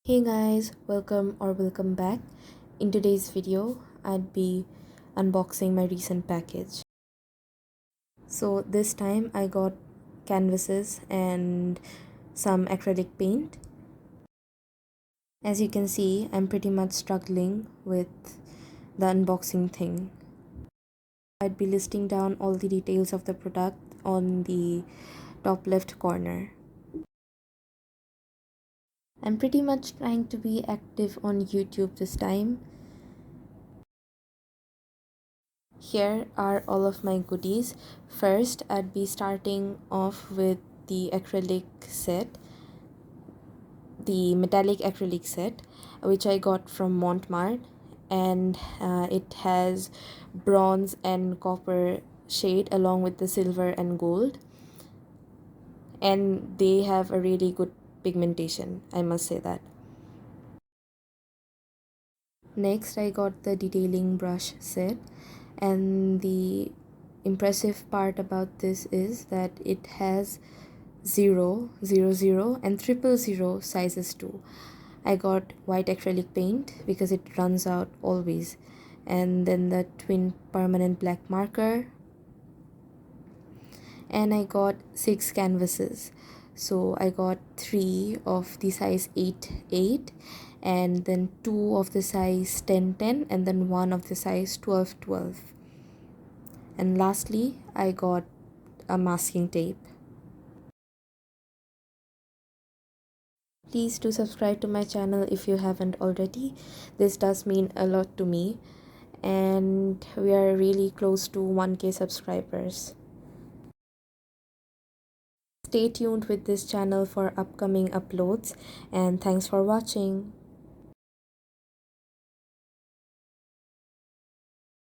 Hey guys, welcome back. In today's video, I'd be unboxing my recent package. So this time I got canvases and some acrylic paint. As you can see, I'm pretty much struggling with the unboxing thing. I'd be listing down all the details of the product on the top left corner. I'm pretty much trying to be active on YouTube this time. Here are all of my goodies. First, I'd be starting off with the acrylic set, the metallic acrylic set, which I got from Montmart, and it has bronze and copper shade along with the silver and gold, and they have a really good pigmentation, I must say that. Next, I got the detailing brush set, and the impressive part about this is that it has 0, 0, 0 and 0, 0, 0 sizes too. I got white acrylic paint because it runs out always, and then the twin permanent black marker, and I got 6 canvases. So I got 3 of the size 8 8, and then 2 of the size 10 10, and then 1 of the size 12 12. And lastly, I got a masking tape. Please do subscribe to my channel if you haven't already. This does mean a lot to me, and we are really close to 1K subscribers. Stay tuned with this channel for upcoming uploads, and thanks for watching.